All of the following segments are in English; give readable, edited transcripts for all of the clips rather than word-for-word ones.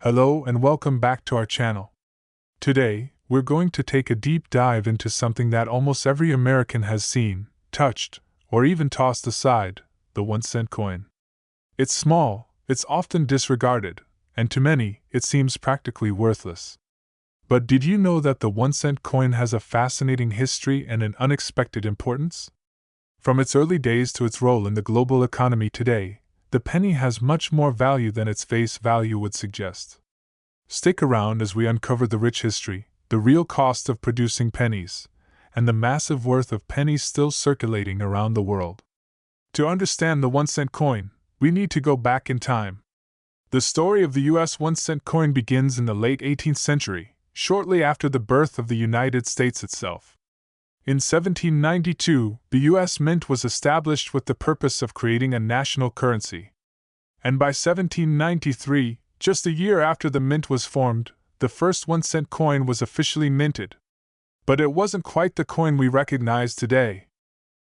Hello and welcome back to our channel. Today, we're going to take a deep dive into something that almost every American has seen, touched, or even tossed aside: the 1-cent coin. It's small, it's often disregarded, and to many, it seems practically worthless. But did you know that the 1-cent coin has a fascinating history and an unexpected importance? From its early days to its role in the global economy today, the penny has much more value than its face value would suggest. Stick around as we uncover the rich history, the real cost of producing pennies, and the massive worth of pennies still circulating around the world. To understand the 1-cent coin, we need to go back in time. The story of the US 1-cent coin begins in the late 18th century, shortly after the birth of the United States itself. In 1792, the U.S. Mint was established with the purpose of creating a national currency. And by 1793, just a year after the mint was formed, the first 1-cent coin was officially minted. But it wasn't quite the coin we recognize today.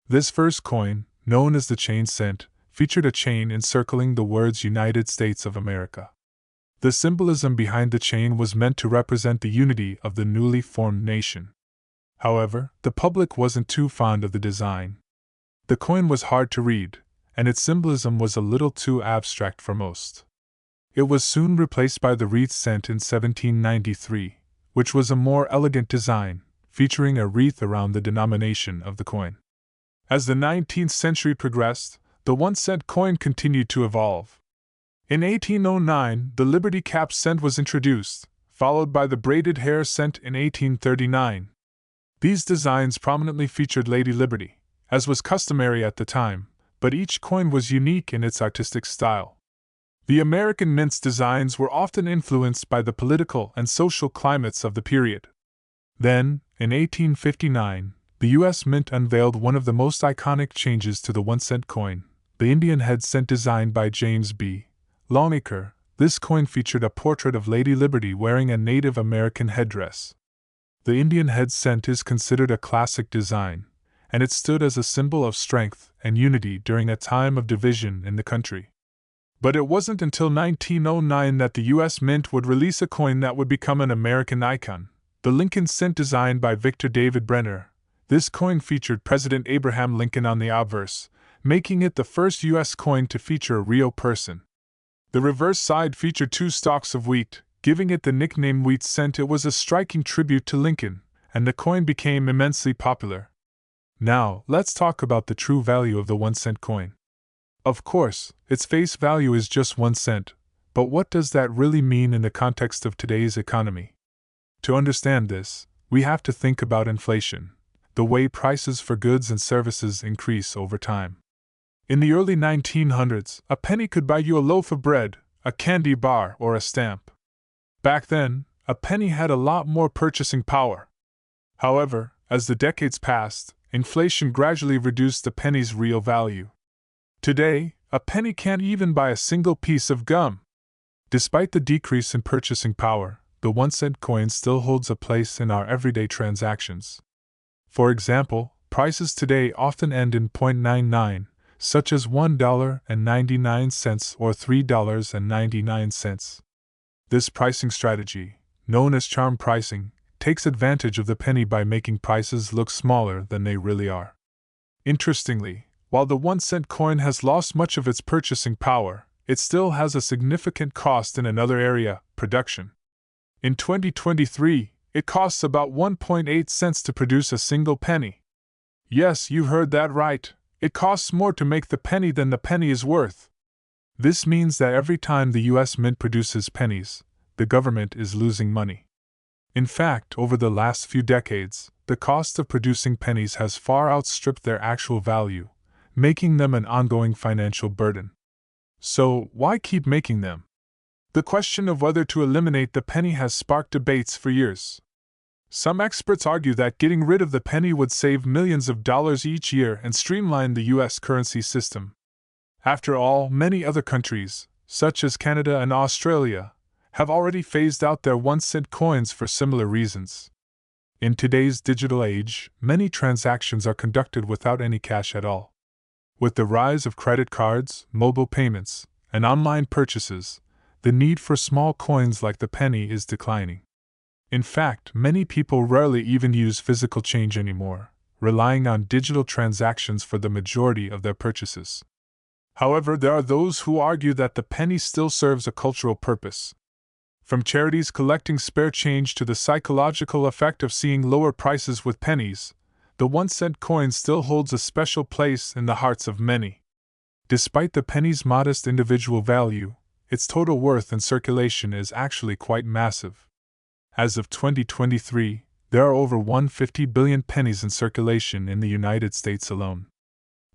This first coin, known as the chain cent, featured a chain encircling the words United States of America. The symbolism behind the chain was meant to represent the unity of the newly formed nation. However, the public wasn't too fond of the design. The coin was hard to read, and its symbolism was a little too abstract for most. It was soon replaced by the wreath cent in 1793, which was a more elegant design, featuring a wreath around the denomination of the coin. As the 19th century progressed, the 1-cent coin continued to evolve. In 1809, the Liberty Cap cent was introduced, followed by the braided hair cent in 1839. These designs prominently featured Lady Liberty, as was customary at the time, but each coin was unique in its artistic style. The American mint's designs were often influenced by the political and social climates of the period. Then, in 1859, the U.S. Mint unveiled one of the most iconic changes to the 1-cent coin, the Indian head cent designed by James B. Longacre. This coin featured a portrait of Lady Liberty wearing a Native American headdress. The Indian head cent is considered a classic design, and it stood as a symbol of strength and unity during a time of division in the country. But it wasn't until 1909 that the U.S. Mint would release a coin that would become an American icon, the Lincoln cent designed by Victor David Brenner. This coin featured President Abraham Lincoln on the obverse, making it the first U.S. coin to feature a real person. The reverse side featured 2 stalks of wheat, giving it the nickname Wheat Cent. It was a striking tribute to Lincoln, and the coin became immensely popular. Now, let's talk about the true value of the 1-cent coin. Of course, its face value is just 1 cent, but what does that really mean in the context of today's economy? To understand this, we have to think about inflation, the way prices for goods and services increase over time. In the early 1900s, a penny could buy you a loaf of bread, a candy bar, or a stamp. Back then, a penny had a lot more purchasing power. However, as the decades passed, inflation gradually reduced the penny's real value. Today, a penny can't even buy a single piece of gum. Despite the decrease in purchasing power, the 1-cent coin still holds a place in our everyday transactions. For example, prices today often end in .99, such as $1.99 or $3.99. This pricing strategy, known as charm pricing, takes advantage of the penny by making prices look smaller than they really are. Interestingly, while the 1-cent coin has lost much of its purchasing power, it still has a significant cost in another area: production. In 2023, it costs about 1.8 cents to produce a single penny. Yes, you heard that right. It costs more to make the penny than the penny is worth. This means that every time the U.S. Mint produces pennies, the government is losing money. In fact, over the last few decades, the cost of producing pennies has far outstripped their actual value, making them an ongoing financial burden. So, why keep making them? The question of whether to eliminate the penny has sparked debates for years. Some experts argue that getting rid of the penny would save millions of dollars each year and streamline the U.S. currency system. After all, many other countries, such as Canada and Australia, have already phased out their 1-cent coins for similar reasons. In today's digital age, many transactions are conducted without any cash at all. With the rise of credit cards, mobile payments, and online purchases, the need for small coins like the penny is declining. In fact, many people rarely even use physical change anymore, relying on digital transactions for the majority of their purchases. However, there are those who argue that the penny still serves a cultural purpose. From charities collecting spare change to the psychological effect of seeing lower prices with pennies, the 1-cent coin still holds a special place in the hearts of many. Despite the penny's modest individual value, its total worth in circulation is actually quite massive. As of 2023, there are over 150 billion pennies in circulation in the United States alone.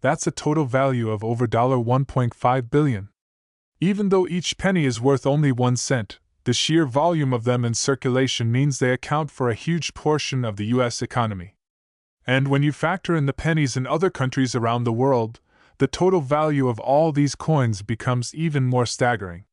That's a total value of over $1.5 billion. Even though each penny is worth only 1 cent, the sheer volume of them in circulation means they account for a huge portion of the U.S. economy. And when you factor in the pennies in other countries around the world, the total value of all these coins becomes even more staggering.